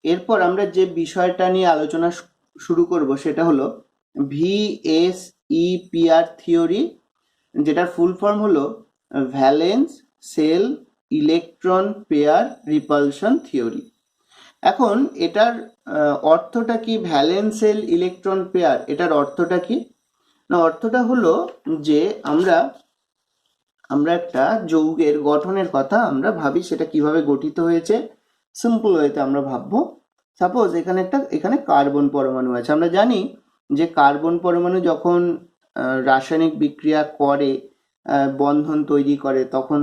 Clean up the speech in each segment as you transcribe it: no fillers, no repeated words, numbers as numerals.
এরপর আমরা যে বিষয়টা নিয়ে আলোচনা শুরু করব সেটা হলো ভিএসইপিআর থিওরি, যেটার ফুল ফর্ম হলো valence shell electron pair repulsion theory. এখন এটার অর্থটা কি? ভ্যালেন্স সেল ইলেকট্রন পেয়ার, এটার অর্থটা কি? না, অর্থটা হলো যে আমরা একটা যৌগের গঠনের কথা আমরা ভাবি, সেটা কিভাবে গঠিত হয়েছে সিম্পল ওয়েতে আমরা ভাববো। সাপোজ এখানে কার্বন পরমাণু আছে। আমরা জানি যে কার্বন পরমাণু যখন রাসায়নিক বিক্রিয়া করে, বন্ধন তৈরি করে, তখন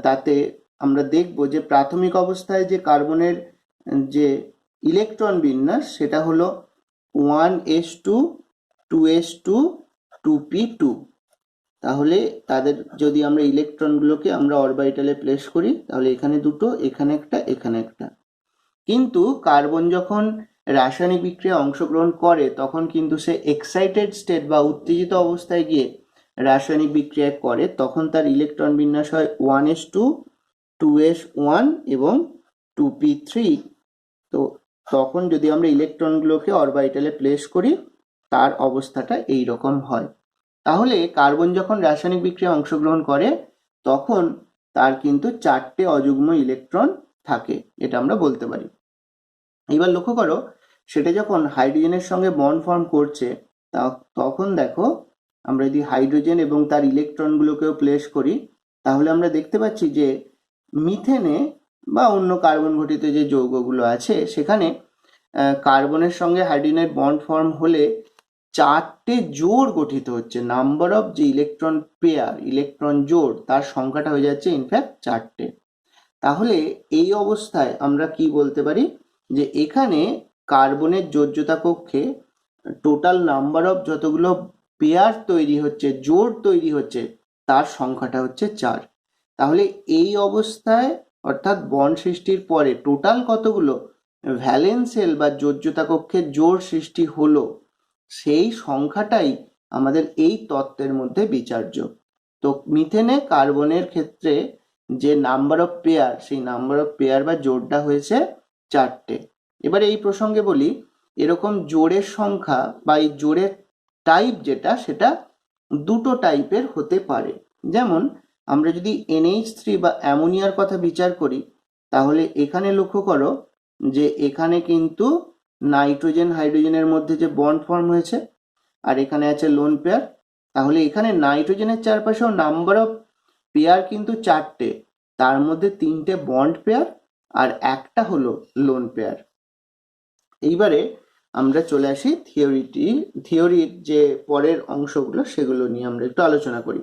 তাতে আমরা দেখব যে প্রাথমিক অবস্থায় যে কার্বনের যে ইলেকট্রন বিন্যাস সেটা হলো 1s2 2s2 2p2। তাহলে তাদের যদি আমরা ইলেকট্রনগুলোকে আমরা অরবিটালে প্লেস করি, তাহলে এখানে দুটো, এখানে একটা, এখানে একটা। কিন্তু কার্বন যখন রাসায়নিক বিক্রিয়ায় অংশগ্রহণ করে তখন কিন্তু সে এক্সাইটেড স্টেট বা উত্তেজিত অবস্থায় গিয়ে রাসায়নিক বিক্রিয়া করে, তখন তার ইলেকট্রন বিন্যাস হয় 1s2 2s1 এবং 2p3। তো তখন যদি আমরা ইলেকট্রনগুলোকে অরবিটালে প্লেস করি তার অবস্থাটা এই রকম হয়। তাহলে কার্বন যখন রাসায়নিক বিক্রিয়ায় অংশগ্রহণ করে তখন তার কিন্তু 4টে অযুগ্ম ইলেকট্রন থাকে, এটা আমরা বলতে পারি। এবার লক্ষ্য করো, সেটা যখন হাইড্রোজেনের সঙ্গে বন্ড ফর্ম করছে তখন দেখো, আমরা যদি হাইড্রোজেন এবং তার ইলেকট্রনগুলোকেও প্লেস করি তাহলে আমরা দেখতে পাচ্ছি যে মিথেনে বা অন্য কার্বন ঘটিত যে যৌগগুলো আছে সেখানে কার্বনের সঙ্গে হাইড্রোজেনের বন্ড ফর্ম হলে 4টে জোড় গঠিত হচ্ছে। নাম্বার অফ যে ইলেকট্রন পেয়ার, ইলেকট্রন জোড়, তার সংখ্যাটা হয়ে যাচ্ছে ইনফ্যাক্ট 4টে। তাহলে এই অবস্থায় আমরা কি বলতে পারি যে এখানে কার্বনের যোজ্যতা কক্ষে টোটাল নাম্বার অফ যতগুলো পেয়ার তৈরি হচ্ছে, জোড় তৈরি হচ্ছে, তার সংখ্যাটা হচ্ছে 4। তাহলে এই অবস্থায় অর্থাৎ বন্ড সৃষ্টির পরে টোটাল কতগুলো ভ্যালেন্স সেল বা যোজ্যতা কক্ষের জোড় সৃষ্টি হলো, সেই সংখ্যাটাই আমাদের এই তত্ত্বের মধ্যে বিচার্য। তো মিথেনে কার্বনের ক্ষেত্রে যে নাম্বার অফ পেয়ার, সেই নাম্বার অফ পেয়ার বা জোড়টা হয়েছে 4টে। এবারে এই প্রসঙ্গে বলি, এরকম জোড়ের সংখ্যা বা এই জোড়ের টাইপ যেটা, সেটা দুটো টাইপের হতে পারে। যেমন আমরা যদি NH3 বা অ্যামোনিয়ার কথা বিচার করি তাহলে এখানে লক্ষ্য করো যে এখানে কিন্তু নাইট্রোজেন হাইড্রোজেনের মধ্যে যে বন্ড ফর্ম হয়েছে আর এখানে আছে লোন পেয়ার। তাহলে এখানে নাইট্রোজেনের চারপাশেও নাম্বার অফ পেয়ার কিন্তু 4টে, তার মধ্যে 3টে বন্ড পেয়ার আর একটা হলো লোন পেয়ার। এইবারে আমরা চলে আসি থিওরির যে পরের অংশগুলো সেগুলো নিয়ে আমরা একটু আলোচনা করি।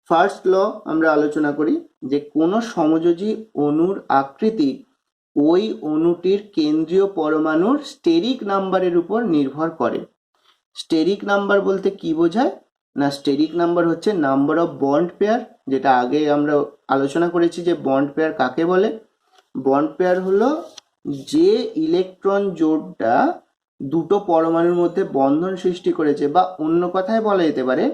ফার্স্ট ল আমরা আলোচনা করি যে কোনো সমযোজী অণুর আকৃতি ওই অণুটির কেন্দ্রীয় পরমাণুর স্টেরিক নাম্বারের উপর নির্ভর করে। স্টেরিক নাম্বার বলতে কি বোঝায়? না, স্টেরিক নাম্বার হচ্ছে নাম্বার অফ বন্ড পেয়ার, যেটা আগে আমরা আলোচনা করেছি যে বন্ড পেয়ার কাকে বলে। বন্ড পেয়ার হলো যে ইলেকট্রন জোড়টা দুটো পরমাণুর মধ্যে বন্ধন সৃষ্টি করেছে, বা অন্য কথায় বলা যেতে পারে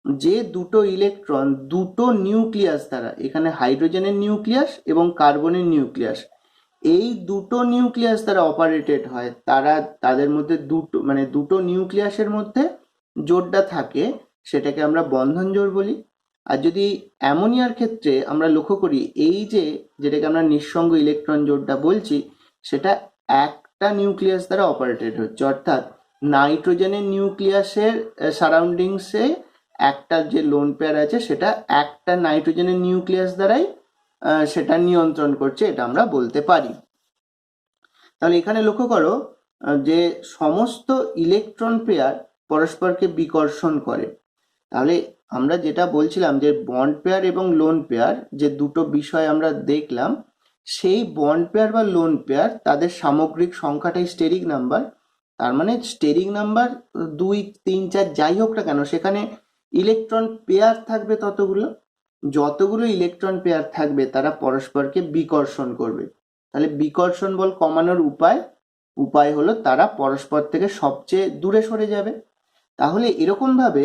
যে দুটো ইলেকট্রন দুটো নিউক্লিয়াস দ্বারা, এখানে হাইড্রোজেনের নিউক্লিয়াস এবং কার্বনের নিউক্লিয়াস, এই দুটো নিউক্লিয়াস দ্বারা অপারেটেড হয়, তাদের মধ্যে দুটো নিউক্লিয়াসের মধ্যে জোড়টা থাকে, সেটাকে আমরা বন্ধন জোড় বলি। আর যদি অ্যামোনিয়ার ক্ষেত্রে আমরা লক্ষ্য করি, এই যেটাকে আমরা নিঃসঙ্গ ইলেকট্রন জোড়টা বলছি, সেটা একটা নিউক্লিয়াস দ্বারা অপারেটেড হচ্ছে, অর্থাৎ নাইট্রোজেনের নিউক্লিয়াসের সারাউন্ডিংসে একটা যে লোন পেয়ার আছে সেটা একটা নাইট্রোজেনের নিউক্লিয়াস দ্বারাই সেটা নিয়ন্ত্রণ করছে, এটা আমরা বলতে পারি। তাহলে এখানে লক্ষ্য করো যে সমস্ত ইলেকট্রন পেয়ার পরস্পরকে বিকর্ষণ করে। তাহলে আমরা যেটা বলছিলাম যে বন্ড পেয়ার এবং লোন পেয়ার, যে দুটো বিষয় আমরা দেখলাম, সেই বন্ড পেয়ার বা লোন পেয়ার তাদের সামগ্রিক সংখ্যাটাই স্টেরিক নাম্বার। তার মানে স্টেরিক নাম্বার 2 3 4 যাই হোক না কেন, সেখানে ইলেকট্রন পেয়ার থাকবে যতগুলো ইলেকট্রন পেয়ার থাকবে তারা পরস্পরকে বিকর্ষণ করবে। তাহলে বিকর্ষণ বল কমানোর উপায় হলো তারা পরস্পর থেকে সবচেয়ে দূরে সরে যাবে। তাহলে এরকম ভাবে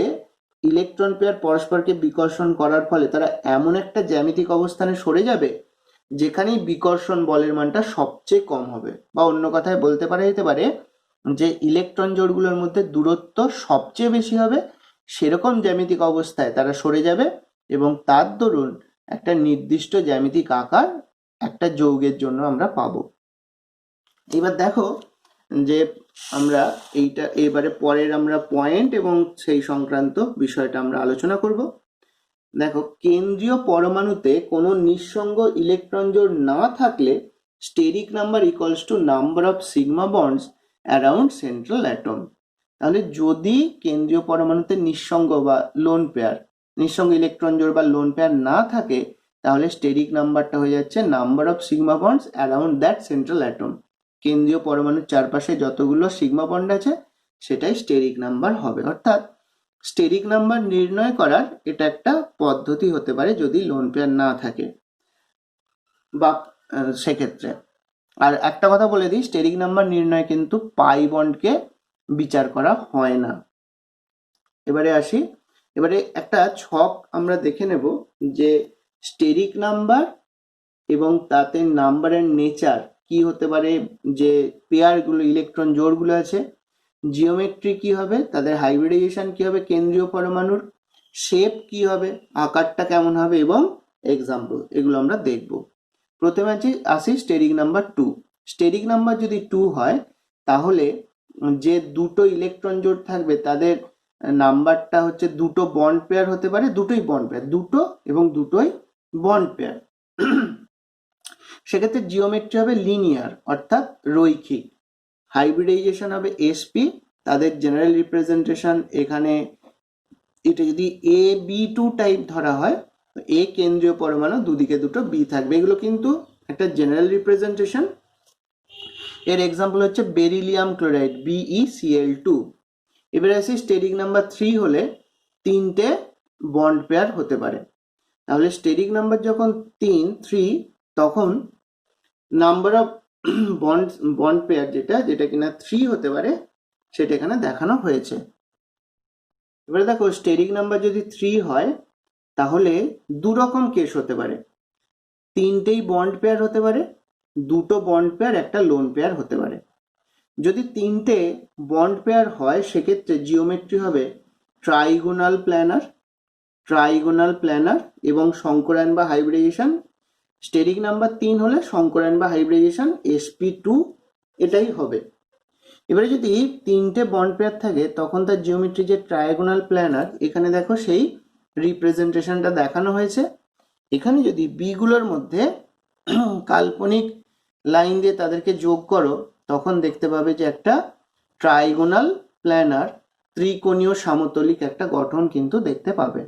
ইলেকট্রন পেয়ার পরস্পরকে বিকর্ষণ করার ফলে তারা এমন একটা জ্যামিতিক অবস্থানে সরে যাবে যেখানেই বিকর্ষণ বলের মানটা সবচেয়ে কম হবে, বা অন্য কথায় বলতে পারা যেতে পারে যে ইলেকট্রন জোড়গুলোর মধ্যে দূরত্ব সবচেয়ে বেশি হবে, সেরকম জ্যামিতিক অবস্থায় তারা সরে যাবে এবং তার দরুন একটা নির্দিষ্ট জ্যামিতিক আকার একটা যৌগের জন্য আমরা পাবো। এবার দেখো যে আমরা এবারে পরের আমরা পয়েন্ট এবং সেই সংক্রান্ত বিষয়টা আমরা আলোচনা করব। দেখো, কেন্দ্রীয় পরমাণুতে কোনো নিঃসঙ্গ ইলেকট্রন জোড় না থাকলে steric number equals to number of sigma bonds around central atom. তাহলে যদি কেন্দ্রীয় পরমাণুতে নিঃসঙ্গ বা লোন পেয়ার, নিঃসঙ্গ ইলেকট্রন জোড় বা লোন পেয়ার না থাকে, তাহলে স্টেরিক নাম্বারটা হয়ে যাচ্ছে number of sigma bonds around that central atom. কেন্দ্রীয় পরমাণুর চারপাশে যতগুলো সিগমা বন্ড আছে সেটাই স্টেরিক নাম্বার হবে। অর্থাৎ স্টেরিক নাম্বার নির্ণয় করার এটা একটা পদ্ধতি হতে পারে যদি লোন পেয়ার না থাকে, বা সেক্ষেত্রে। আর একটা কথা বলে দিই, স্টেরিক নাম্বার নির্ণয় কিন্তু পাই বন্ডকে বিচার করা হয় না। এবারে আসি, এবারে একটা ছক আমরা দেখে নেব যে স্টেরিক নাম্বার এবং তাতে নাম্বারের নেচার কি হতে পারে, যে পেয়ারগুলো ইলেকট্রন জোড়গুলো আছে, জিওমেট্রি কি হবে, তাদের হাইব্রিডাইজেশন কি হবে, কেন্দ্রীয় পরমাণুর শেপ কি হবে, আকারটা কেমন হবে, এবং এক্সাম্পল, এগুলো আমরা দেখব। প্রথমে আসি স্টেরিক নাম্বার 2। স্টেরিক নাম্বার যদি 2 হয় তাহলে যে দুটো ইলেকট্রন জোড় থাকবে তাদের নাম্বারটা হচ্ছে দুটো বন্ড পেয়ার হতে পারে, দুটোই বন্ড পেয়ার, দুটো এবং দুটোই বন্ড পেয়ার। সেক্ষেত্রে জিওমেট্রি হবে লিনিয়ার অর্থাৎ রৈখিক। হাইব্রিডাইজেশন হবে এসপি, তাদের জেনারেল রিপ্রেজেন্টেশন এখানে এটা যদি AB2 টাইপ ধরা হয়, এ কেন্দ্রীয় পরমাণু, দুদিকে দুটো বি থাকবে, এগুলো কিন্তু একটা জেনারেল রিপ্রেজেন্টেশন। এর এক্সাম্পল হচ্ছে বেরিলিয়াম ক্লোরাইড BeCl2। এবারে আসি স্টেরিক নাম্বার 3 হলে তিনটে বন্ড পেয়ার হতে পারে। তাহলে স্টেরিক নাম্বার যখন 3 তখন নাম্বার অফ বন্ড পেয়ার যেটা কিনা 3 হতে পারে সেটা এখানে দেখানো হয়েছে। এবারে দেখো, স্টেরিক নাম্বার যদি 3 হয় তাহলে দু রকম কেস হতে পারে। তিনটেই বন্ড পেয়ার হতে পারে, দুটো বন্ড পেয়ার একটা লোন পেয়ার হতে পারে। যদি তিনটে বন্ড পেয়ার হয় সেক্ষেত্রে জিওমেট্রি হবে ট্রাইগোনাল প্ল্যানার এবং সংকরায়ন বা হাইব্রিডাইজেশন। স্টেরিক নাম্বার 3 হলে সংকরায়ন বা হাইব্রিডাইজেশন sp2 এটাই হবে। এবারে যদি তিনটে বন্ড পেয়ার থাকে তখন তার জিওমেট্রি যে ট্রায়াগোনাল প্ল্যানার, এখানে দেখো সেই রিপ্রেজেন্টেশনটা দেখানো হয়েছে। এখানে যদি বি গুলোর মধ্যে কাল্পনিক লাইন দিয়ে তাদেরকে যোগ করো তখন দেখতে পাবে যে একটা ট্রাইগোনাল প্ল্যানার ত্রিকোণীয় সমতলিক একটা গঠন কিন্তু দেখতে পাবে।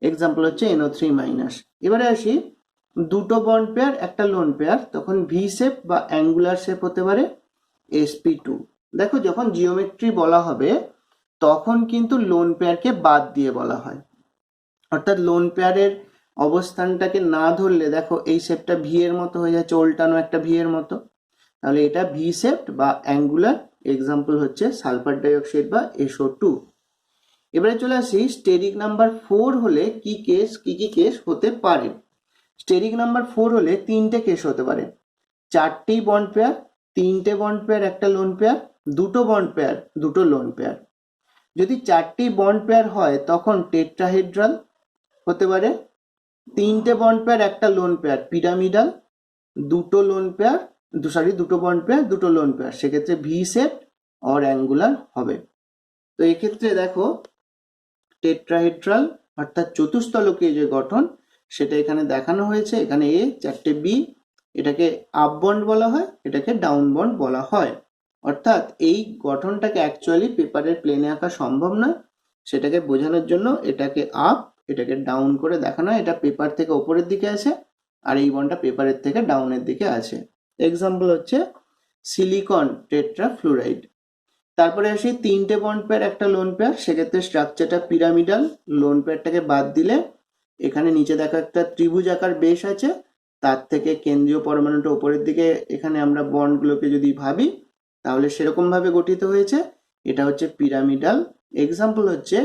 এক্সাম্পল হচ্ছে NO3-। এবারে আসি, দুটো বন্ড পেয়ার একটা লোন পেয়ার, তখন ভি শেপ বা অ্যাঙ্গুলার শেপ হতে পারে sp2। দেখো, যখন জিওমেট্রি বলা হবে তখন কিন্তু লোন পেয়ারকে বাদ দিয়ে বলা হয়, অর্থাৎ লোন পেয়ারের অবস্থানটাকে না ধরলে দেখো এই শেপটা ভি এর মতো হয়ে যাচ্ছে, উল্টানো একটা ভি এর মতো, তাহলে এটা ভি শেপ বা অ্যাঙ্গুলার। এক্সাম্পল হচ্ছে সালফার ডাইঅক্সাইড বা SO2। এবারে চলে আসি, স্টেরিক নাম্বার 4 হলে কি কি কেস হতে পারে। স্টেরিক নাম্বার 4 হলে তিনটে কেস হতে পারে, চারটেই বন্ড পেয়ার, তিনটে বন্ড পেয়ার একটা লোন পেয়ার, দুটো বন্ড পেয়ার দুটো লোন পেয়ার। যদি চারটি বন্ড পেয়ার হয় তখন টেট্রাহেড্রাল হতে পারে, তিনটে বন্ড পেয়ার একটা লোন পেয়ার পিরামিডাল, দুটো বন্ড পেয়ার দুটো লোন পেয়ার, সেক্ষেত্রে ভি শেপ অর অ্যাঙ্গুলার হবে। তো এক্ষেত্রে দেখো টেট্রাহেড্রাল অর্থাৎ চতুস্তলকীয় যে গঠন সেটা এখানে দেখানো হয়েছে। এখানে এ, চারটে বি, এটাকে আপ বন্ড বলা হয়, এটাকে ডাউন বন্ড বলা হয়। অর্থাৎ এই গঠনটাকে অ্যাকচুয়ালি পেপারের প্লেনে আঁকা সম্ভব নয়, সেটাকে বোঝানোর জন্য এটাকে আপ এটাকে ডাউন করে দেখানো হয়। এটা পেপার থেকে ওপরের দিকে আছে আর এই বন্ডটা পেপারের থেকে ডাউনের দিকে আছে। এক্সাম্পল হচ্ছে সিলিকন টেট্রাফ্লুরাইড। তারপরে আসি তিনটে বন্ড পেয়ার একটা লোন পেয়ার, সেক্ষেত্রে স্ট্রাকচারটা পিরামিডাল, লোন পেয়ারটাকে বাদ দিলে এখানে নিচে দেখা একটা ত্রিভুজ আকার বেশ আছে, তার থেকে কেন্দ্রীয় পরমাণুটা উপরের দিকে, এখানে আমরা বন্ডগুলোকে যদি ভাবি তাহলে সেরকম ভাবে গঠিত হয়েছে, এটা হচ্ছে পিরামিডাল। এক্সাম্পল হচ্ছে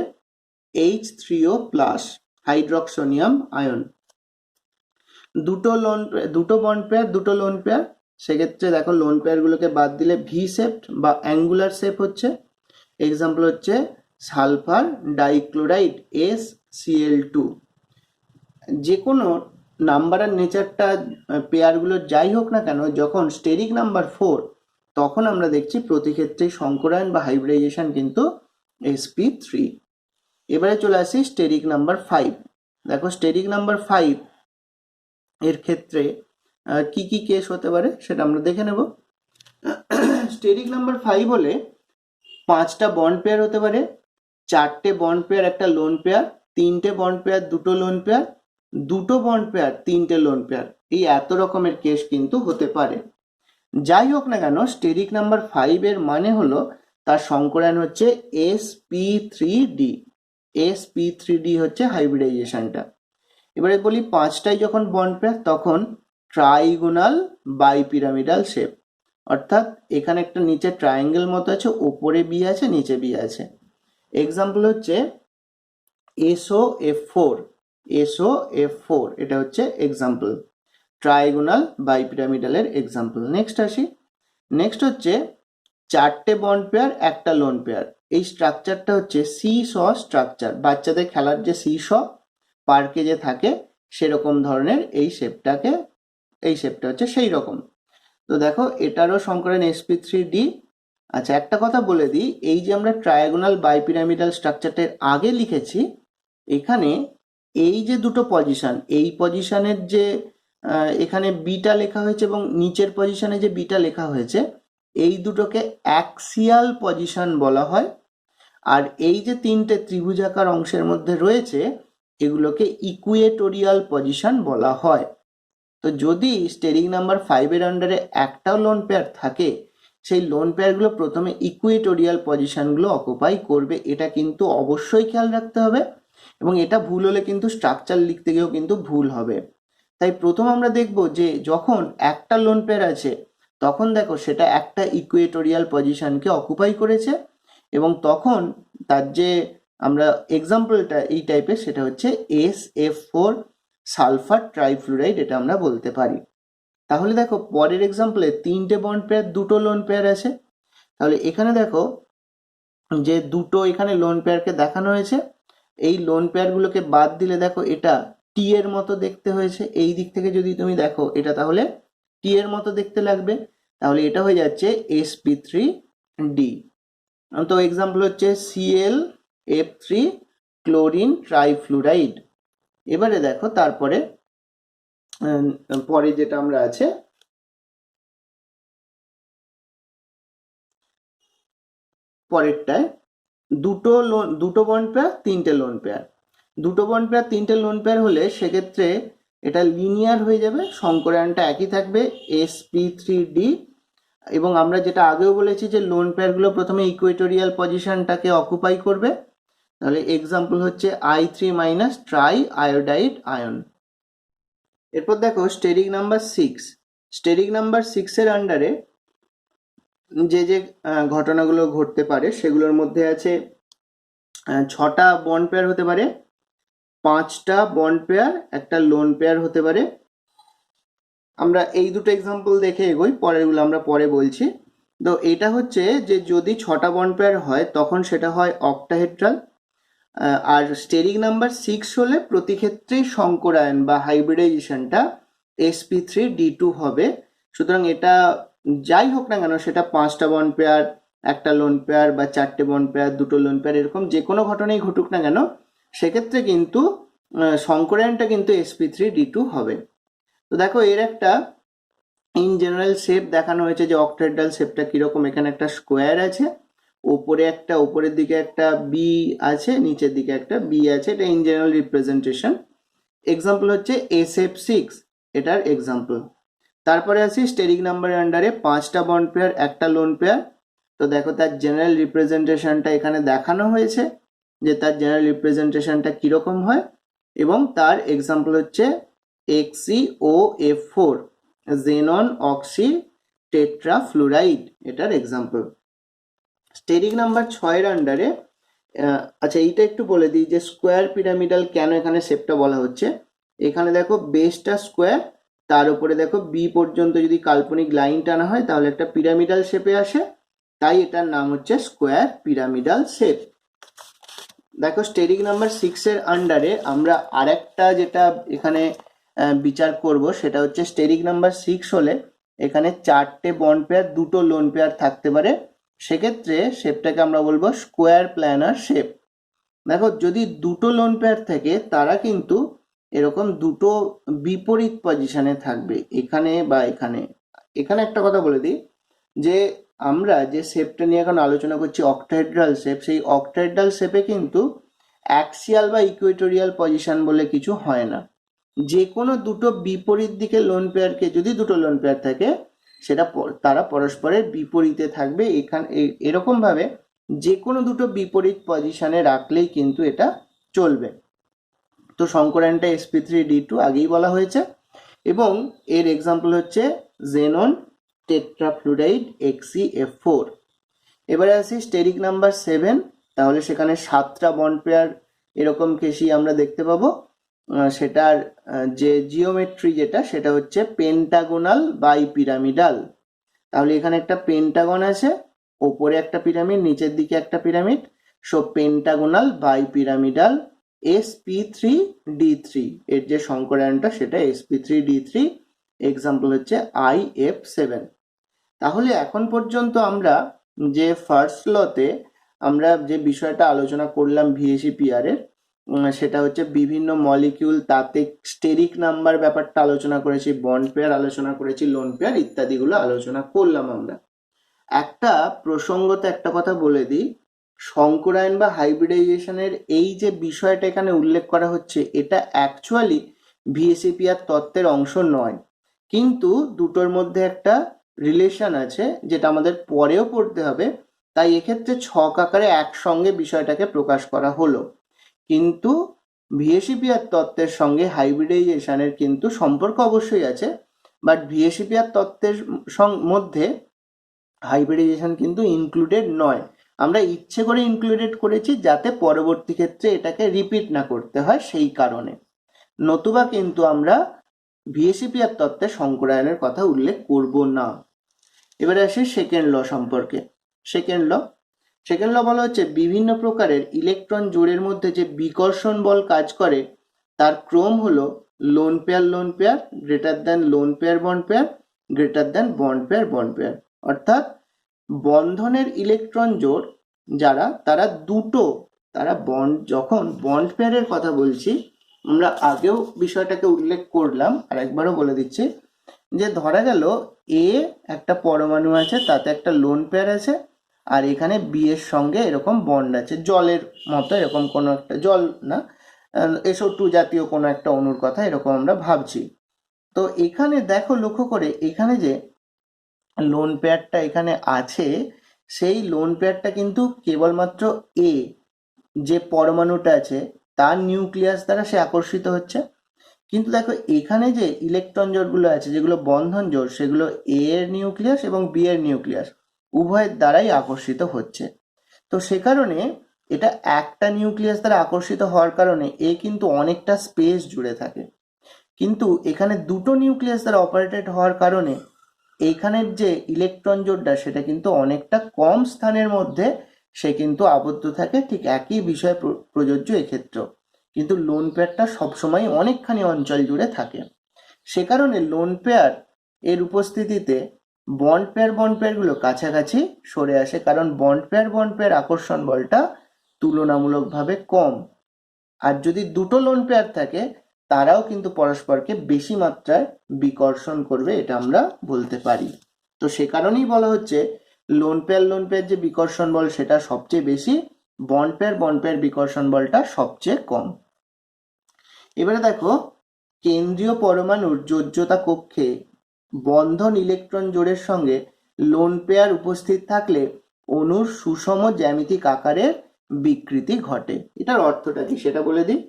H3O+ হাইড্রক্সোনিয়াম আয়ন। দুটো বন্ড পেয়ার, দুটো লোন পেয়ার, সেক্ষেত্রে দেখো লোন পেয়ারগুলোকে বাদ দিলে ভি শেপ বা অ্যাঙ্গুলার শেপ হচ্ছে। এক্সাম্পল হচ্ছে সালফার ডাইক্লোরাইড SCl2। যে কোনো নাম্বার আর নেচারটা পেয়ারগুলো যাই হোক না কেন, যখন স্টেরিক নাম্বার 4, তখন আমরা দেখছি প্রতি ক্ষেত্রেই সংকরায়ন বা হাইব্রিডাইজেশন কিন্তু sp3। এবারে চলে আসি স্টেরিক নাম্বার 5। দেখো স্টেরিক নাম্বার 5 এর ক্ষেত্রে কি কি কেস হতে পারে সেটা আমরা দেখে নেব। স্টেরিক নাম্বার 5 হলে 5টা বন্ড পেয়ার হতে পারে, 4টে বন্ড পেয়ার একটা লোন পেয়ার, 3টে বন্ড পেয়ার দুটো লোন পেয়ার, 2টো বন্ড পেয়ার 3টে লোন পেয়ার, এই এত রকমের কেস কিন্তু হতে পারে। যাই হোক না কেন, স্টেরিক নাম্বার 5 এর মানে হলো তার সংকরায়ন হচ্ছে sp3d। sp3d হচ্ছে হাইব্রিডাইজেশনটা। এবারে বলি 5টাই যখন বন্ড পেয়ার তখন ট্রাইগোনাল বাইপিরামিডাল শেপ, অর্থাৎ এখানে একটা নিচে ট্রায়াঙ্গেল মতো আছে, ওপরে বি আছে নিচে বি আছে। এক্সাম্পল হচ্ছে SOF4। SOF4 এটা হচ্ছে এক্সাম্পল, ট্রায়াগোনাল বাইপিরামিডালের এক্সাম্পল। নেক্সট আসি। নেক্সট হচ্ছে 4টে বন্ড পেয়ার একটা লোন পেয়ার। এই স্ট্রাকচারটা হচ্ছে সি-স স্ট্রাকচার, বাচ্চাদের খেলার যে সি-স পার্কে যে থাকে সেরকম ধরনের এই শেপটা হচ্ছে সেই রকম। তো দেখো এটারও সংকরায়ন sp3d। আচ্ছা, একটা কথা বলে দিই, এই যে আমরা ট্রায়াগোনাল বাইপিরামিডাল স্ট্রাকচারটার আগে লিখেছি, এখানে এই যে দুটো পজিশন, এই পজিশনের যে এখানে বিটা লেখা হয়েছে এবং নিচের পজিশনে যে বিটা লেখা হয়েছে, এই দুটোকে অ্যাক্সিয়াল পজিশন বলা হয়। আর এই যে 3টে ত্রিভুজাকার অংশের মধ্যে রয়েছে এগুলোকে ইকুয়েটোরিয়াল পজিশন বলা হয়। তো যদি স্টেরিক নাম্বার 5 এর আন্ডারে একটাও লোন পেয়ার থাকে, সেই লোন পেয়ারগুলো প্রথমে ইকুয়েটোরিয়াল পজিশনগুলো অকুপাই করবে, এটা কিন্তু অবশ্যই খেয়াল রাখতে হবে। এবং এটা ভুল হলে কিন্তু স্ট্রাকচার লিখতে গিয়েও কিন্তু ভুল হবে। তাই প্রথম আমরা দেখব যে যখন একটা লোন পেয়ার আছে তখন দেখো সেটা একটা ইকুয়েটোরিয়াল পজিশনকে অকুপাই করেছে, এবং তখন তার যে আমরা এক্সাম্পলটা এই টাইপের, সেটা হচ্ছে SF4 সালফার ট্রাইফ্লুরাইড, এটা আমরা বলতে পারি। তাহলে দেখো পরের এক্সাম্পলে 3টে বন্ড পেয়ার দুটো লোন পেয়ার আছে। তাহলে এখানে দেখো যে দুটো এখানে লোন পেয়ারকে দেখানো হয়েছে, এই লোন পেয়ারগুলোকে বাদ দিলে দেখো এটা টি এর মতো দেখতে হয়েছে। এই দিক থেকে যদি তুমি দেখো এটা তাহলে টি এর মতো দেখতে লাগবে, তাহলে এটা হয়ে যাচ্ছে sp3d। তো এক্সাম্পল হচ্ছে ClF3 ক্লোরিন ট্রাইফ্লুরাইড। এবারে দেখো তারপরে পরে যেটা আমরা আছে, পরেরটায় দুটো বন্ড পেয়ার 3টে লোন পেয়ার। দুটো বন্ড পেয়ার 3টে লোন পেয়ার হলে সেক্ষেত্রে এটা লিনিয়ার হয়ে যাবে, সংকরায়নটা একই থাকবে sp3d। এবং আমরা যেটা আগেও বলেছি যে লোন পেয়ারগুলো প্রথমে ইকুয়েটোরিয়াল পজিশনটাকে অকুপাই করবে। তাহলে এক্সাম্পল হচ্ছে I3- ট্রাই আয়োডাইড আয়ন। এরপর দেখো স্টেরিক নাম্বার 6। স্টেরিক নাম্বার 6 এর আন্ডারে যে যে ঘটনাগুলো ঘটতে পারে সেগুলোর মধ্যে আছে 6টা বন্ড পেয়ার হতে পারে, 5টা বন্ড পেয়ার একটা লোন পেয়ার হতে পারে। আমরা এই দুটো এক্সাম্পল দেখে এগোই, পরেরগুলো আমরা পরে বলছি। তো এটা হচ্ছে যে যদি 6টা বন্ড পেয়ার হয় তখন সেটা হয় অক্টাহেড্রাল। আর স্টেরিক নাম্বার 6 হলে প্রতি ক্ষেত্রেই সংকরায়ন বা হাইব্রিডাইজেশনটা sp3d2 হবে। সুতরাং এটা যাই হোক না কেন, সেটা 5টা বন্ড পেয়ার একটা লোন পেয়ার বা 4টে বন্ড পেয়ার দুটো লোন পেয়ার, এরকম যে কোনো ঘটনাই ঘটুক না কেন, সেক্ষেত্রে কিন্তু সংকরায়নটা কিন্তু sp3d2 হবে। তো দেখো এর একটা ইন জেনারেল শেপ দেখানো হয়েছে যে অক্টাহেড্রাল শেপটা কিরকম। এখানে একটা স্কোয়ার আছে, উপরের দিকে একটা বি আছে, নিচের দিকে একটা বি আছে, এটা ইন জেনারেল রিপ্রেজেন্টেশন। এক্সাম্পল হচ্ছে SF6, এটার এক্সাম্পল। তারপরে আসি স্টেরিক নাম্বারের আন্ডারে 5টা বন্ড পেয়ার একটা লোন পেয়ার। তো দেখো তার জেনারেল রিপ্রেজেন্টেশনটা এখানে দেখানো হয়েছে যে তার জেনারেল রিপ্রেজেন্টেশনটা কিরকম হয়, এবং তার এক্সাম্পল হচ্ছে XeOF4 জেনন অক্সি টেট্রাফ্লুরাইড, এটার এক্সাম্পল। স্টেরিক নাম্বার 6 এর আন্ডারে আচ্ছা এইটা একটু বলে দিই যে স্কোয়ার পিরামিডাল কেন এখানে শেপটা বলা হচ্ছে। এখানে দেখো বেসটা স্কোয়ার, তার উপরে দেখো বি পর্যন্ত যদি কাল্পনিক লাইন টানা হয় তাহলে একটা পিরামিডাল শেপে আসে, তাই এটার নাম হচ্ছে স্কোয়ার পিরামিডাল শেপ। দেখো স্টেরিক নাম্বার 6 এর আন্ডারে আমরা আরেকটা যেটা এখানে বিচার করব সেটা হচ্ছে স্টেরিক নাম্বার 6 হলে এখানে 4টে বন্ড পেয়ার 2টো লোন পেয়ার থাকতে পারে, সেক্ষেত্রে শেপটাকে আমরা বলবো স্কোয়ার প্ল্যানার শেপ। দেখো যদি 2টো লোন পেয়ার থাকে তারা কিন্তু এরকম দুটো বিপরীত পজিশনে থাকবে, এখানে বা এখানে। এখানে একটা কথা বলে দিই যে আমরা যে শেপটা নিয়ে এখন আলোচনা করছি অক্টাহেড্রাল শেপ, সেই অক্টাহেড্রাল শেপে কিন্তু অ্যাক্সিয়াল বা ইকুয়েটোরিয়াল পজিশন বলে কিছু হয় না। যে কোনো দুটো বিপরীত দিকে লোন পেয়ারকে, যদি দুটো লোন পেয়ার থাকে সেটা তারা পরস্পরের বিপরীতে থাকবে। এখানে এরকম ভাবে যে কোনো দুটো বিপরীত পজিশনে রাখলেই কিন্তু এটা চলবে। তো সংকরায়নটা sp3d2 আগেই বলা হয়েছে, এবং এর এক্সাম্পল হচ্ছে জেনন টেট্রাফ্লুরাইড XeF4। এবারে আসি স্টেরিক নাম্বার 7, তাহলে সেখানে 7টা বন্ড পেয়ার এরকম কেসই আমরা দেখতে পাবো। সেটার যে জিওমেট্রি যেটা সেটা হচ্ছে পেন্টাগোনাল বাই পিরামিডাল। তাহলে এখানে একটা পেন্টাগন আছে, ওপরে একটা পিরামিড, নিচের দিকে একটা pyramid, so pentagonal bipyramidal sp3d3। এর যে সংকরায়নটা সেটা sp3d3, এক্সাম্পল হচ্ছে IF7। তাহলে এখন পর্যন্ত আমরা যে ফার্স্ট লতে আমরা যে বিষয়টা আলোচনা করলাম VSEPR এর, সেটা হচ্ছে বিভিন্ন মলিকিউল, তাতে স্টেরিক নাম্বার ব্যাপারটা আলোচনা করেছি, বন্ড পেয়ার আলোচনা করেছি, লোন পেয়ার ইত্যাদিগুলো আলোচনা করলাম আমরা। একটা প্রসঙ্গতে একটা কথা বলে দিই, সংকরায়ন বা হাইব্রিডাইজেশনের এই যে বিষয়টা এখানে উল্লেখ করা হচ্ছে এটা অ্যাকচুয়ালি VSEPR তত্ত্বের অংশ নয়, কিন্তু দুটোর মধ্যে একটা রিলেশন আছে যেটা আমাদের পরেও পড়তে হবে, তাই এক্ষেত্রে ছক আকারে একসঙ্গে বিষয়টাকে প্রকাশ করা হলো। কিন্তু VSEPR তত্ত্বের সঙ্গে হাইব্রিডাইজেশনের কিন্তু সম্পর্ক অবশ্যই আছে, বাট VSEPR তত্ত্বের মধ্যে হাইব্রিডাইজেশন কিন্তু ইনক্লুডেড নয়। আমরা ইচ্ছে করে ইনক্লুডেড করেছি যাতে পরবর্তী ক্ষেত্রে এটাকে রিপিট না করতে হয় সেই কারণে, নতুবা কিন্তু আমরা VSEPR তত্ত্বে সংকরায়নের কথা উল্লেখ করব না। এবারে আসি সেকেন্ড ল সম্পর্কে। সেকেন্ড ল বলা হচ্ছে বিভিন্ন প্রকারের ইলেকট্রন জোড়ের মধ্যে যে বিকর্ষণ বল কাজ করে তার ক্রম হলো lone pair greater than lone pair bond pair greater than bond pair. অর্থাৎ বন্ধনের ইলেকট্রন জোড় যারা, তারা বন্ড, যখন বন্ড পেয়ারের কথা বলছি আমরা আগেও বিষয়টাকে উল্লেখ করলাম, আর একবারও বলে দিচ্ছি যে ধরা গেল এ একটা পরমাণু আছে, তাতে একটা লোন পেয়ার আছে, আর এখানে বি এর সঙ্গে এরকম বন্ড আছে, জলের মতো এরকম কোনো একটা, জল না, SO2 জাতীয় কোনো একটা অণুর কথা এরকম আমরা ভাবছি। তো এখানে দেখো লক্ষ্য করে এখানে যে লোন পেয়ারটা এখানে আছে, সেই লোন পেয়ারটা কিন্তু কেবলমাত্র এ যে পরমাণুটা আছে তার নিউক্লিয়াস দ্বারা সে আকর্ষিত হচ্ছে, কিন্তু দেখো এখানে যে ইলেকট্রন জোড়গুলো আছে যেগুলো বন্ধন জোড়, সেগুলো এ এর নিউক্লিয়াস এবং বি এর নিউক্লিয়াস উভয়ের দ্বারাই আকর্ষিত হচ্ছে। তো সে কারণে এটা একটা নিউক্লিয়াস দ্বারা আকর্ষিত হওয়ার কারণে এ কিন্তু অনেকটা স্পেস জুড়ে থাকে, কিন্তু এখানে দুটো নিউক্লিয়াস দ্বারা অপারেটেড হওয়ার কারণে এইখানের যে ইলেকট্রন জোড়টা সেটা কিন্তু অনেকটা কম স্থানের মধ্যে সে কিন্তু আবদ্ধ থাকে। ঠিক একই বিষয় প্রযোজ্য এক্ষেত্রেও, কিন্তু লোন পেয়ারটা সবসময় অনেকখানি অঞ্চল জুড়ে থাকে। সে কারণে লোন পেয়ার এর উপস্থিতিতে বন্ড পেয়ারগুলো কাছাকাছি সরে আসে, কারণ বন্ড পেয়ার আকর্ষণ বলটা তুলনামূলকভাবে কম। আর যদি দুটো লোন পেয়ার থাকে তারাও কিন্তু পরস্পরকে বেশি মাত্রায় বিকর্ষণ করবে, এটা আমরা বলতে পারি। তো সে কারণেই বলা হচ্ছে লোন পেয়ার যে বিকর্ষণ বল সেটা সবচেয়ে বেশি, বন্ড পেয়ার বিকর্ষণ বলটা সবচেয়ে কম। এবারে দেখো কেন্দ্রীয় পরমাণুর যোজ্যতা কক্ষে বন্ধন ইলেকট্রন জোড়ের সঙ্গে লোন পেয়ার উপস্থিত থাকলে অণুর সুষম জ্যামিতিক আকারের বিকৃতি ঘটে। এটার অর্থটা কি সেটা বলে দিই।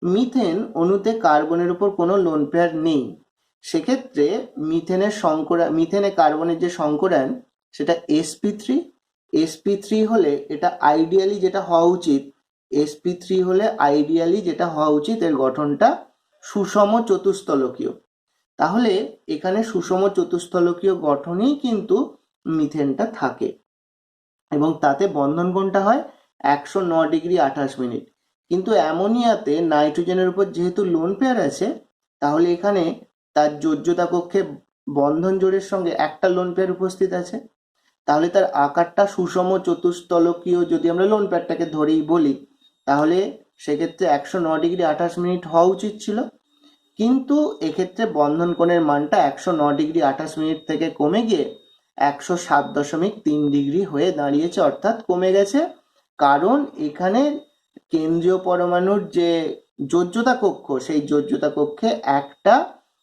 মিথেন অণুতে কার্বনের উপর কোনো লোন পেয়ার নেই, সেক্ষেত্রে মিথেনে কার্বনের যে সংকরায়ন সেটা sp3 হলে এটা আইডিয়ালি যেটা হওয়া উচিত, sp3 হলে আইডিয়ালি যেটা হওয়া উচিত এর গঠনটা সুষম চতুস্তলকীয়। তাহলে এখানে সুষম চতুস্তলকীয় গঠনেই কিন্তু মিথেনটা থাকে এবং তাতে বন্ধন কোণটা হয় 109°28'। কিন্তু অ্যামোনিয়াতে নাইট্রোজেনের উপর যেহেতু লোন পেয়ার আছে, তাহলে এখানে তার যোজ্যতা কক্ষে বন্ধন জোড়ের সঙ্গে একটা লোন পেয়ার উপস্থিত আছে। তাহলে তার আকারটা সুষম চতুস্তলকীয় যদি আমরা লোন পেয়ারটাকে ধরেই বলি, তাহলে সেক্ষেত্রে 109°28' হওয়া উচিত ছিল। কিন্তু এক্ষেত্রে বন্ধন কোণের মানটা 109°28' থেকে কমে গিয়ে 107.3° হয়ে দাঁড়িয়েছে, অর্থাৎ কমে গেছে। কারণ এখানে কেন্দ্রীয় পরমাণুর যে যোজ্যতা কক্ষ, সেই যোজ্যতা কক্ষে একটা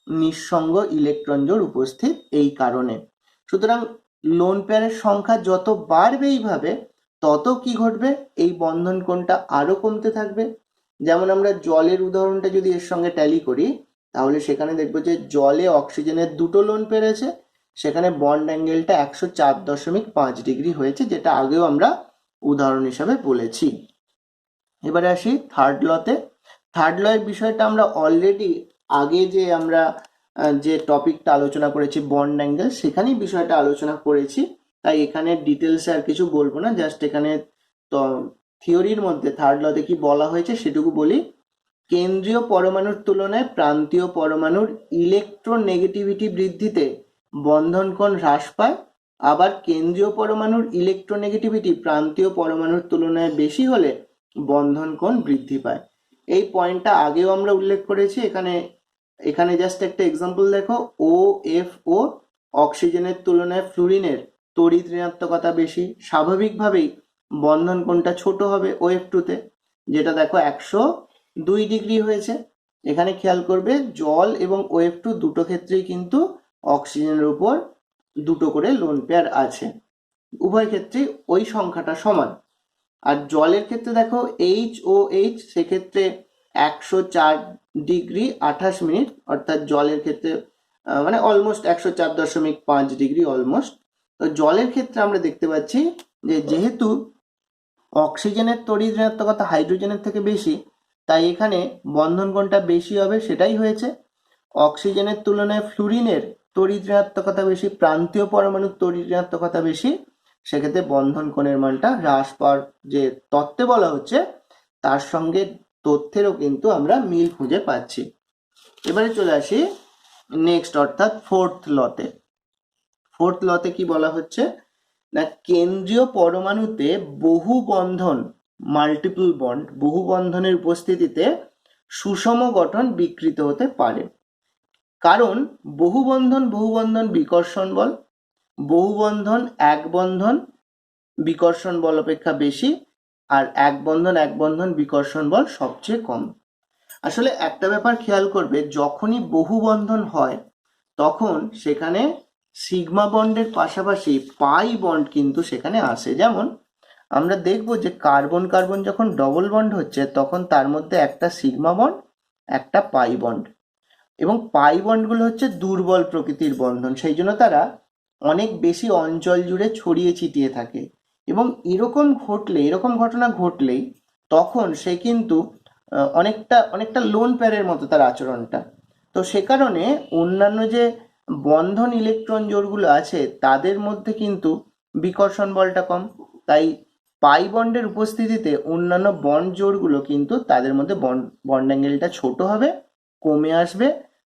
নিঃসঙ্গ ইলেকট্রন জোড় উপস্থিত এই কারণে। সুতরাং লোন পেয়ারের সংখ্যা যত বাড়বে এইভাবে, তত কি ঘটবে, এই বন্ধন কোণটা আরো কমতে থাকবে। যেমন আমরা জলের উদাহরণটা যদি এর সঙ্গে ট্যালি করি, তাহলে সেখানে দেখবো যে জলে অক্সিজেনের দুটো লোন পেয়ার আছে, সেখানে বন্ড অ্যাঙ্গেলটা 104.5° হয়েছে, যেটা আগেও আমরা উদাহরণ হিসাবে বলেছি। এবারে আসি থার্ড লতে। থার্ড লয়ের বিষয়টা আমরা অলরেডি আগে যে আমরা যে টপিকটা আলোচনা করেছি বন্ড অ্যাঙ্গেল, সেখানেই বিষয়টা আলোচনা করেছি, তাই এখানে ডিটেলসে আর কিছু বলবো না। জাস্ট এখানে তো থিওরির মধ্যে থার্ড লতে কি বলা হয়েছে সেটুকু বলি। কেন্দ্রীয় পরমাণুর তুলনায় প্রান্তীয় পরমাণুর ইলেকট্রোনেগেটিভিটি বৃদ্ধিতে বন্ধন কোণ হ্রাস পায়। আবার কেন্দ্রীয় পরমাণুর ইলেকট্রোনেগেটিভিটি প্রান্তীয় পরমাণুর তুলনায় বেশি হলে বন্ধন কোণ বৃদ্ধি পায়। এই পয়েন্টটা আগেও আমরা উল্লেখ করেছি। এখানে জাস্ট একটা এক্সাম্পল দেখো, OFO অক্সিজেনের তুলনায় ফ্লুরিনের তড়িৎ ঋণাত্মকতা বেশি, স্বাভাবিকভাবেই বন্ধন কোণটা ছোট হবে OF2 তে, যেটা দেখো 102° হয়েছে। এখানে খেয়াল করবে জল এবং OF2 দুটো ক্ষেত্রেই কিন্তু অক্সিজেনের উপর দুটো করে লোন পেয়ার আছে, উভয় ক্ষেত্রেই ওই সংখ্যাটা সমান। আর জলের ক্ষেত্রে দেখো HOH, সেক্ষেত্রে 104.28', অর্থাৎ জলের ক্ষেত্রে মানে অলমোস্ট 104.5° অলমোস্ট। তো জলের ক্ষেত্রে আমরা দেখতে পাচ্ছি যে যেহেতু অক্সিজেনের তড়িৎ ঋণাত্মকতা হাইড্রোজেনের থেকে বেশি, তাই এখানে বন্ধন কোণটা বেশি হবে, সেটাই হয়েছে। অক্সিজেনের তুলনায় ফ্লুরিনের তড়িৎ ঋণাত্মকতা বেশি, প্রান্তীয় পরমাণুর তড়িৎ ঋণাত্মকতা বেশি, সেক্ষেত্রে বন্ধন কোণের মানটা হ্রাস পাওয়ার যে তত্ত্বে বলা হচ্ছে, তার সঙ্গে তথ্যেরও কিন্তু আমরা মিল খুঁজে পাচ্ছি। এবারে চলে আসি নেক্সট, অর্থাৎ ফোর্থ লতে। ফোর্থ লতে কি বলা হচ্ছে না, কেন্দ্রীয় পরমাণুতে বহু বন্ধন, মাল্টিপল বন্ড, বহু বন্ধনের উপস্থিতিতে সুষম গঠন বিকৃত হতে পারে। কারণ বহু বন্ধন বিকর্ষণ বল, বহু বন্ধন এক বন্ধন বিকর্ষণ বল অপেক্ষা বেশি, আর এক বন্ধন বিকর্ষণ বল সবচেয়ে কম। আসলে একটা ব্যাপার খেয়াল করবে, যখনই বহু বন্ধন হয় তখন সেখানে সিগমা বন্ডের পাশাপাশি পাই বন্ড কিন্তু সেখানে আসে। যেমন আমরা দেখব যে কার্বন কার্বন যখন ডবল বন্ড হচ্ছে, তখন তার মধ্যে একটা সিগমা বন্ড, একটা পাই বন্ড, এবং পাই বন্ডগুলো হচ্ছে দুর্বল প্রকৃতির বন্ধন, সেই জন্য তারা অনেক বেশি অঞ্চল জুড়ে ছড়িয়ে ছিটিয়ে থাকে। এবং এরকম ঘটনা ঘটলেই তখন সে কিন্তু অনেকটা লোন পেয়ারের মতো তার আচরণটা। তো সে কারণে অন্যান্য যে বন্ধন ইলেকট্রন জোড়গুলো আছে তাদের মধ্যে কিন্তু বিকর্ষণ বলটা কম, তাই পাই বন্ডের উপস্থিতিতে অন্যান্য বন্ড জোড়গুলো কিন্তু তাদের মধ্যে বন্ড অ্যাঙ্গেলটা ছোট হবে, কমে আসবে,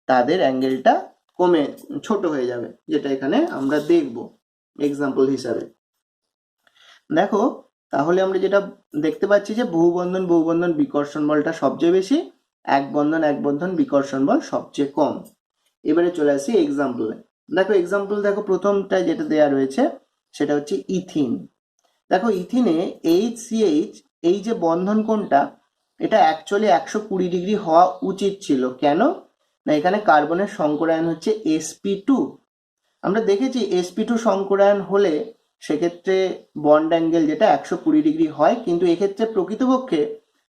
তাদের অ্যাঙ্গেলটা কমে ছোট হয়ে যাবে, যেটা এখানে আমরা দেখব এক্সাম্পল হিসাবে। দেখো তাহলে আমরা যেটা দেখতে পাচ্ছি যে বহু বন্ধন বিকর্ষণ বলটা সবচেয়ে বেশি, এক বন্ধন বিকর্ষণ বল সবচেয়ে কম। এবারে চলে আসি এক্সাম্পলে। দেখো প্রথমটা যেটা দেয়া রয়েছে সেটা হচ্ছে ইথিন। দেখো ইথিনে HCH, এই যে বন্ধন কোণটা, এটা অ্যাকচুয়ালি 120° হওয়া উচিত ছিল। কেন না, এখানে কার্বনের সংকরায়ন হচ্ছে sp2। আমরা দেখেছি sp2 সংকরায়ন হলে সেক্ষেত্রে বন্ড অ্যাঙ্গেল যেটা 120° হয়, কিন্তু এক্ষেত্রে প্রকৃতপক্ষে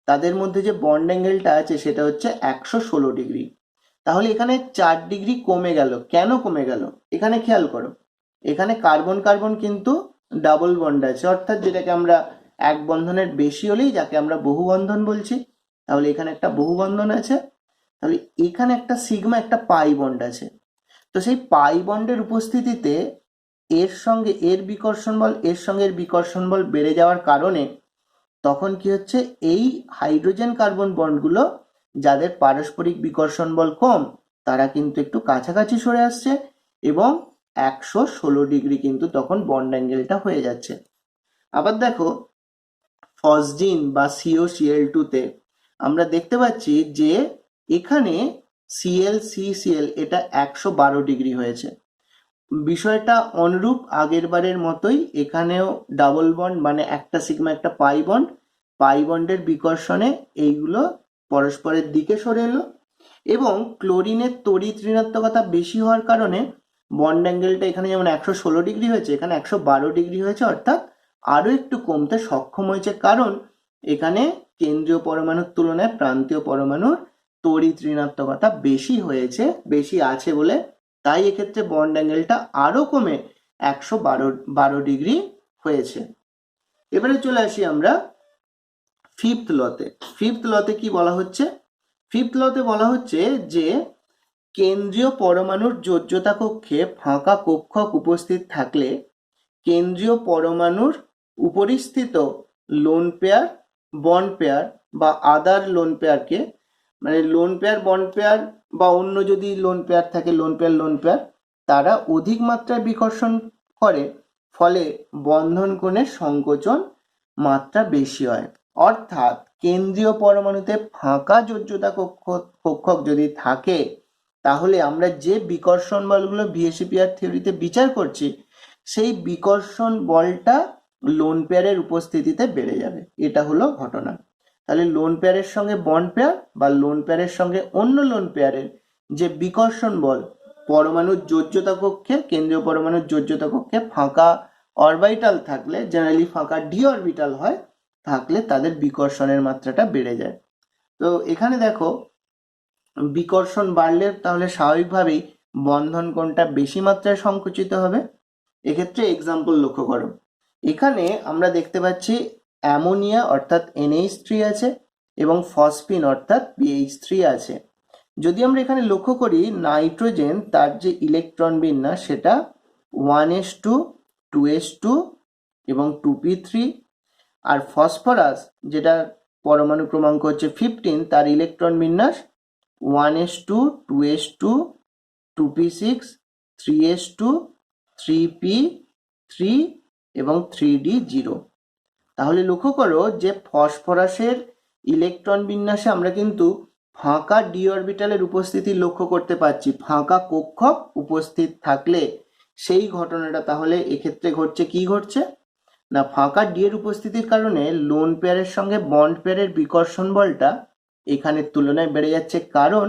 তাদের মধ্যে যে বন্ড অ্যাঙ্গেলটা আছে সেটা হচ্ছে 116°। তাহলে এখানে 4° কমে গেল। কেন কমে গেল এখানে খেয়াল করো, এখানে কার্বন কার্বন কিন্তু ডাবল বন্ড আছে, অর্থাৎ যেটাকে আমরা এক বন্ধনের বেশি হলেই যাকে আমরা বহু বন্ধন বলছি, তাহলে এখানে একটা বহু বন্ধন আছে। তাহলে এখানে একটা সিগমা একটা পাই বন্ড আছে। তো সেই পাই বন্ডের উপস্থিতিতে এর সঙ্গে এর বিকর্ষণ বল এর সঙ্গে এর বিকর্ষণ বল বেড়ে যাওয়ার কারণে তখন কি হচ্ছে, এই হাইড্রোজেন কার্বন বন্ডগুলো যাদের পারস্পরিক বিকর্ষণ বল কম তারা কিন্তু একটু কাছাকাছি সরে আসছে এবং 116 ডিগ্রি কিন্তু তখন বন্ড অ্যাঙ্গেলটা হয়ে যাচ্ছে। আবার দেখো ফসজিন বা COCl2 তে আমরা দেখতে পাচ্ছি যে এখানে Cl এটা 112 ডিগ্রি হয়েছে। বিষয়টা অনুরূপ আগের বারের মতোই, এখানেও ডাবল বন্ড মানে একটা সিগমা একটা পাই বন্ডের বিকর্ষণে এইগুলো পরস্পরের দিকে সরে এলো এবং ক্লোরিনের তড়িৎ ঋণাত্মকতা বেশি হওয়ার কারণে বন্ড অ্যাঙ্গেলটা এখানে যেমন 116 ডিগ্রি হয়েছে এখানে 112 ডিগ্রি হয়েছে, অর্থাৎ আরো একটু কমতে সক্ষম হয়েছে, কারণ এখানে কেন্দ্রীয় পরমাণুর তুলনায় প্রান্তীয় পরমাণুর তড়িৎ ঋণাত্মকতা বেশি আছে বলে তাই এক্ষেত্রে বন্ড অ্যাঙ্গেলটা আরো কমে 112 ডিগ্রি হয়েছে। এবারে চলে আসি আমরা ফিফথ লতে কি বলা হচ্ছে? ফিফথ লতে বলা হচ্ছে যে কেন্দ্রীয় পরমাণুর যোজ্যতা কক্ষে ফাঁকা কক্ষক উপস্থিত থাকলে কেন্দ্রীয় পরমাণুর উপরিস্থিত লোন পেয়ার বন্ড পেয়ার বা আদার লোন পেয়ারকে, মানে লোন পেয়ার বন্ড পেয়ার বা অন্য যদি লোন পেয়ার থাকে লোন পেয়ার তারা অধিক মাত্রায় বিকর্ষণ করে, ফলে বন্ধন কোণের সংকোচন মাত্রা বেশি হয়। অর্থাৎ কেন্দ্রীয় পরমাণুতে ফাঁকা যোজ্যতা কক্ষক যদি থাকে তাহলে আমরা যে বিকর্ষণ বলগুলো ভিএসিপিআর থিওরিতে বিচার করছি সেই বিকর্ষণ বলটা লোন পেয়ারের উপস্থিতিতে বেড়ে যাবে, এটা হলো ঘটনা। তাহলে লোন পেয়ারের সঙ্গে বন্ড পেয়ার বা লোন পেয়ারের সঙ্গে অন্য লোন পেয়ারের যে বিকর্ষণ বল পরমাণুর যোজ্যতা কক্ষে, কেন্দ্রীয় পরমাণুর যোজ্যতা কক্ষে ফাঁকা অরবিটাল থাকলে, জেনারেলি ফাঁকা ডি অরবিটাল হয় থাকলে তাদের বিকর্ষণের মাত্রাটা বেড়ে যায়। তো এখানে দেখো বিকর্ষণ বাড়লে তাহলে স্বাভাবিকভাবেই বন্ধন কোণটা বেশি মাত্রায় সংকুচিত হবে। এক্ষেত্রে এক্সাম্পল লক্ষ্য করো, এখানে আমরা দেখতে পাচ্ছি অ্যামোনিয়া অর্থাৎ NH3 আছে এবং ফসফিন অর্থাৎ PH3 আছে। যদি আমরা এখানে লক্ষ্য করি নাইট্রোজেন তার যে ইলেকট্রন বিন্যাস সেটা 1s2 2s2 এবং 2p3, আর ফসফরাস যেটা পরমাণু ক্রমাঙ্ক হচ্ছে 15 তার ইলেকট্রন বিন্যাস 1s2 2s2 2p6 3s2 3p3 এবং 3d0। তাহলে লক্ষ্য করো যে ফসফরাসের ইলেকট্রন বিন্যাসে আমরা কিন্তু ফাঁকা ডি অরবিটালের উপস্থিতি লক্ষ্য করতে পারছি। ফাঁকা কক্ষক উপস্থিত থাকলে সেই ঘটনাটা তাহলে এক্ষেত্রে ঘটছে, কি ঘটছে না, ফাঁকা ডি এর উপস্থিতির কারণে লোন পেয়ারের সঙ্গে বন্ড পেয়ারের বিকর্ষণ বলটা এখানের তুলনায় বেড়ে যাচ্ছে, কারণ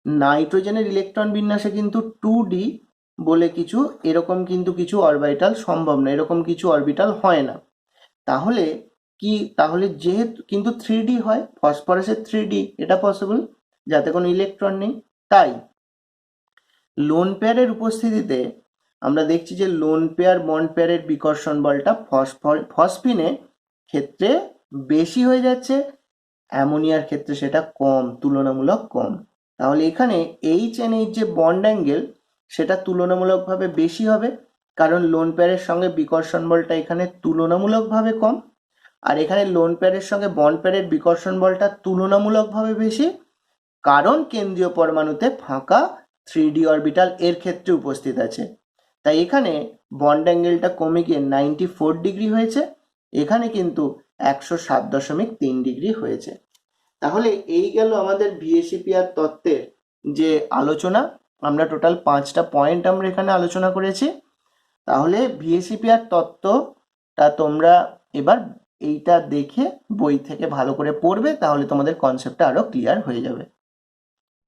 নাইট্রোজেনের ইলেকট্রন বিন্যাসে কিন্তু 2d বলে কিছু এরকম কিন্তু কিছু অরবিটাল সম্ভব না, এরকম কিছু অরবিটাল হয় না। তাহলে যেহেতু কিন্তু 3d হয়, ফসফরাসের 3d এটা পসিবল যাতে কোনো ইলেকট্রন নেই, তাই লোন পেয়ারের উপস্থিতিতে আমরা দেখছি যে লোন পেয়ার বন্ড পেয়ারের বিকর্ষণ বলটা ফসফিনে ক্ষেত্রে বেশি হয়ে যাচ্ছে, অ্যামোনিয়ার ক্ষেত্রে সেটা কম, তুলনামূলক কম। তাহলে এখানে HNH যে বন্ড অ্যাঙ্গেল সেটা তুলনামূলকভাবে বেশি হবে, কারণ লোন পেয়ারের সঙ্গে বিকর্ষণ বলটা এখানে তুলনামূলকভাবে কম, আর এখানে লোন পেয়ারের সঙ্গে বন্ড পেয়ারের বিকর্ষণ বলটা তুলনামূলকভাবে বেশি, কারণ কেন্দ্রীয় পরমাণুতে ফাঁকা 3d অরবিটাল এর ক্ষেত্রে উপস্থিত আছে। তাই এখানে বন্ড অ্যাঙ্গেলটা কমে গিয়ে 94 ডিগ্রি হয়েছে, এখানে কিন্তু 107.3 ডিগ্রি হয়েছে। তাহলে এই গেল আমাদের ভিএসিপিআর তত্ত্বের যে আলোচনা, আমরা টোটাল 5টা পয়েন্ট আমরা এখানে আলোচনা করেছি। তাহলে ভিএসিপিআর তত্ত্বটা তোমরা এবার এইটা দেখে বই থেকে ভালো করে পড়বে, তাহলে তোমাদের কনসেপ্টটা আরো ক্লিয়ার হয়ে যাবে।